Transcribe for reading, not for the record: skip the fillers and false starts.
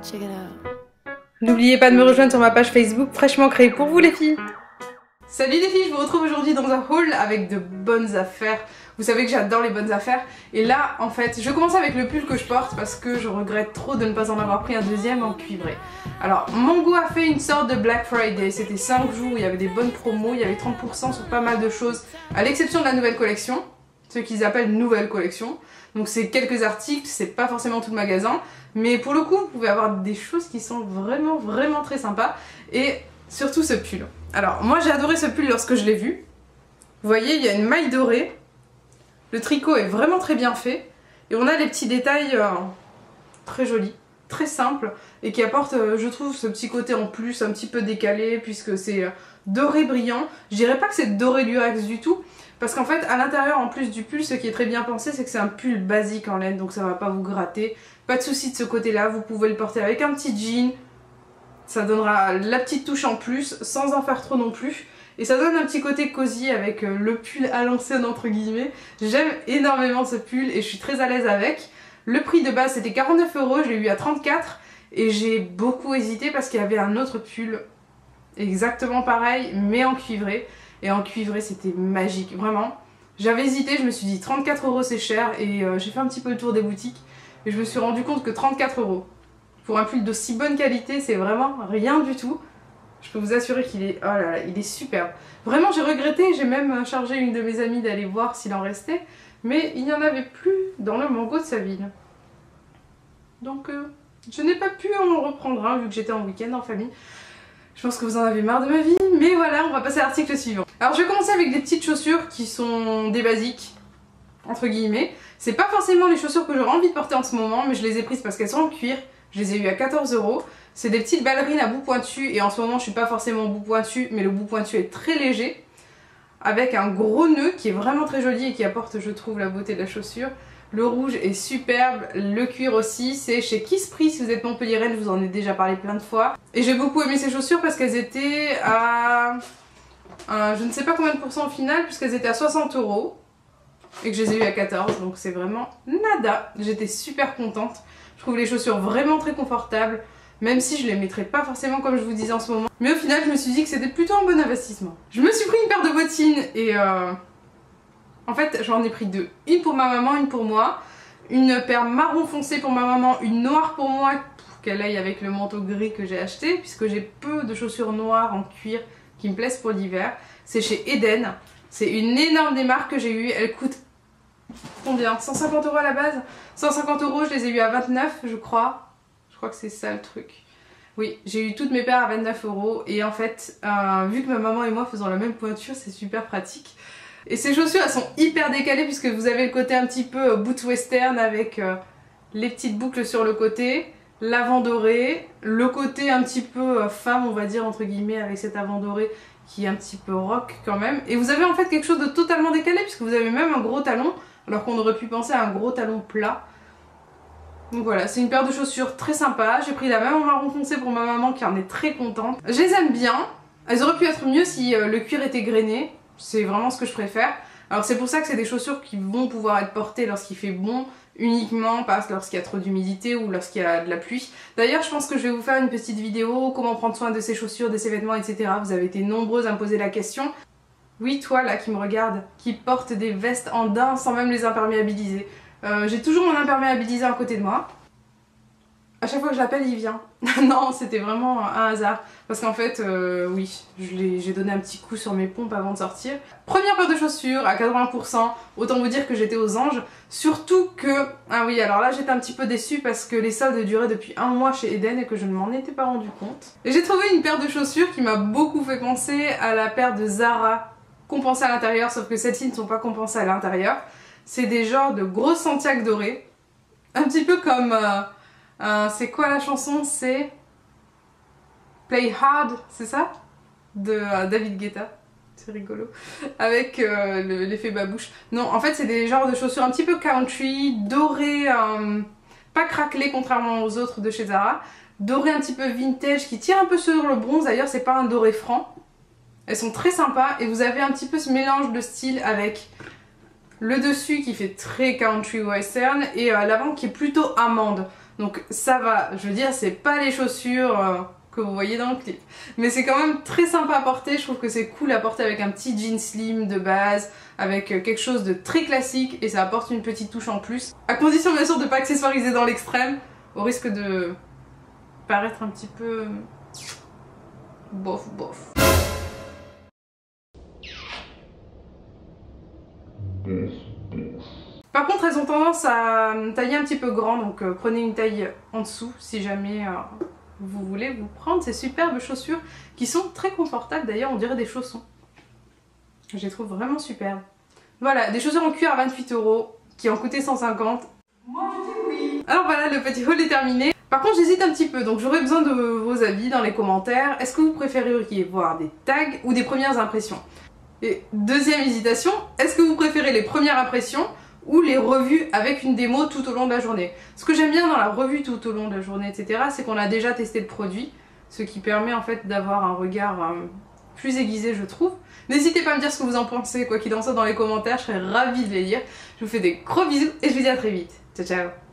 Check it out. N'oubliez pas de me rejoindre sur ma page Facebook fraîchement créée pour vous les filles. Salut les filles, je vous retrouve aujourd'hui dans un haul avec de bonnes affaires. Vous savez que j'adore les bonnes affaires. Et là, en fait, je commence avec le pull que je porte parce que je regrette trop de ne pas en avoir pris un deuxième en cuivré. Alors, Mango a fait une sorte de Black Friday. C'était 5 jours, il y avait des bonnes promos, il y avait 30% sur pas mal de choses, à l'exception de la nouvelle collection, ce qu'ils appellent nouvelle collection. Donc c'est quelques articles, c'est pas forcément tout le magasin, mais pour le coup, vous pouvez avoir des choses qui sont vraiment très sympas. Et surtout ce pull. Alors, moi j'ai adoré ce pull lorsque je l'ai vu. Vous voyez, il y a une maille dorée. Le tricot est vraiment très bien fait. Et on a les petits détails très jolis, très simples. Et qui apportent, je trouve, ce petit côté en plus, un petit peu décalé. Puisque c'est doré brillant. Je dirais pas que c'est doré lurex du tout. Parce qu'en fait, à l'intérieur, en plus du pull, ce qui est très bien pensé, c'est que c'est un pull basique en laine. Donc ça va pas vous gratter. Pas de souci de ce côté-là. Vous pouvez le porter avec un petit jean. Ça donnera la petite touche en plus, sans en faire trop non plus. Et ça donne un petit côté cosy avec le pull à l'ancienne entre guillemets. J'aime énormément ce pull et je suis très à l'aise avec. Le prix de base c'était 49 €, je l'ai eu à 34 et j'ai beaucoup hésité parce qu'il y avait un autre pull exactement pareil mais en cuivré. Et en cuivré c'était magique, vraiment. J'avais hésité, je me suis dit 34 € c'est cher et j'ai fait un petit peu le tour des boutiques et je me suis rendu compte que 34 € pour un pull d'aussi bonne qualité c'est vraiment rien du tout. Je peux vous assurer qu'il est... Oh là là, il est superbe. Vraiment, j'ai regretté. J'ai même chargé une de mes amies d'aller voir s'il en restait. Mais il n'y en avait plus dans le Mango de sa ville. Donc, je n'ai pas pu en reprendre un vu que j'étais en week-end en famille. Je pense que vous en avez marre de ma vie. Mais voilà, on va passer à l'article suivant. Alors, je vais commencer avec des petites chaussures qui sont des basiques, entre guillemets. C'est pas forcément les chaussures que j'aurais envie de porter en ce moment, mais je les ai prises parce qu'elles sont en cuir. Je les ai eues à 14 €. C'est des petites ballerines à bout pointu et en ce moment je suis pas forcément au bout pointu mais le bout pointu est très léger avec un gros nœud qui est vraiment très joli et qui apporte je trouve la beauté de la chaussure. Le rouge est superbe, le cuir aussi, c'est chez Kiss-Prix si vous êtes montpelliéraine, je vous en ai déjà parlé plein de fois. Et j'ai beaucoup aimé ces chaussures parce qu'elles étaient à... je ne sais pas combien de pourcents au final puisqu'elles étaient à 60 € et que je les ai eues à 14 donc c'est vraiment nada. J'étais super contente, je trouve les chaussures vraiment très confortables. Même si je les mettrais pas forcément comme je vous disais en ce moment. Mais au final je me suis dit que c'était plutôt un bon investissement. Je me suis pris une paire de bottines et en fait j'en ai pris deux. Une pour ma maman, une pour moi. Une paire marron foncé pour ma maman, une noire pour moi pour qu'elle aille avec le manteau gris que j'ai acheté. Puisque j'ai peu de chaussures noires en cuir qui me plaisent pour l'hiver. C'est chez Eden. C'est une énorme des marques que j'ai eue. Elle coûte combien? 150 € à la base. 150 €, je les ai eues à 29 je crois. Je crois que c'est ça le truc. Oui, j'ai eu toutes mes paires à 29 € et en fait, vu que ma maman et moi faisons la même pointure, c'est super pratique. Et ces chaussures, elles sont hyper décalées puisque vous avez le côté un petit peu boot western avec les petites boucles sur le côté, l'avant doré, le côté un petit peu femme, on va dire entre guillemets, avec cet avant doré qui est un petit peu rock quand même. Et vous avez en fait quelque chose de totalement décalé puisque vous avez même un gros talon, alors qu'on aurait pu penser à un gros talon plat. Donc voilà, c'est une paire de chaussures très sympa. J'ai pris la même en marron foncé pour ma maman qui en est très contente. Je les aime bien. Elles auraient pu être mieux si le cuir était grainé. C'est vraiment ce que je préfère. Alors c'est pour ça que c'est des chaussures qui vont pouvoir être portées lorsqu'il fait bon, uniquement pas lorsqu'il y a trop d'humidité ou lorsqu'il y a de la pluie. D'ailleurs je pense que je vais vous faire une petite vidéo, comment prendre soin de ses chaussures, de ses vêtements, etc. Vous avez été nombreuses à me poser la question. Oui, toi là qui me regarde, qui porte des vestes en daim sans même les imperméabiliser. J'ai toujours mon imperméabiliseur à côté de moi. À chaque fois que je l'appelle, il vient. Non, c'était vraiment un hasard. Parce qu'en fait, oui, j'ai donné un petit coup sur mes pompes avant de sortir. Première paire de chaussures à 80%. Autant vous dire que j'étais aux anges. Surtout que... Ah oui, alors là, j'étais un petit peu déçue parce que les soldes duraient depuis un mois chez Eden et que je ne m'en étais pas rendu compte. Et j'ai trouvé une paire de chaussures qui m'a beaucoup fait penser à la paire de Zara compensée à l'intérieur, sauf que celles-ci ne sont pas compensées à l'intérieur. C'est des genres de grosses Santiago dorées. Un petit peu comme... c'est quoi la chanson? C'est... Play Hard, c'est ça? De David Guetta. C'est rigolo. Avec l'effet babouche. Non, en fait c'est des genres de chaussures un petit peu country, dorées, pas craquelées contrairement aux autres de chez Zara. Dorées un petit peu vintage, qui tirent un peu sur le bronze. D'ailleurs c'est pas un doré franc. Elles sont très sympas et vous avez un petit peu ce mélange de style avec... le dessus qui fait très country western et l'avant qui est plutôt amande. Donc ça va, je veux dire, c'est pas les chaussures que vous voyez dans le clip. Mais c'est quand même très sympa à porter, je trouve que c'est cool à porter avec un petit jean slim de base, avec quelque chose de très classique et ça apporte une petite touche en plus. À condition bien sûr de pas accessoiriser dans l'extrême, au risque de paraître un petit peu bof bof. Par contre elles ont tendance à tailler un petit peu grand, donc prenez une taille en dessous si jamais vous voulez vous prendre ces superbes chaussures qui sont très confortables, d'ailleurs on dirait des chaussons. Je les trouve vraiment superbes. Voilà, des chaussures en cuir à 28 € qui en coûtaient 150. Moi je dis oui. Alors voilà, le petit haul est terminé. Par contre j'hésite un petit peu, donc j'aurais besoin de vos avis dans les commentaires. Est-ce que vous préféreriez voir des tags ou des premières impressions? Et deuxième hésitation, est-ce que vous préférez les premières impressions ou les revues avec une démo tout au long de la journée? Ce que j'aime bien dans la revue tout au long de la journée, etc., c'est qu'on a déjà testé le produit, ce qui permet en fait d'avoir un regard plus aiguisé, je trouve. N'hésitez pas à me dire ce que vous en pensez, quoi qu'il en soit dans les commentaires, je serais ravie de les lire. Je vous fais des gros bisous et je vous dis à très vite. Ciao ciao.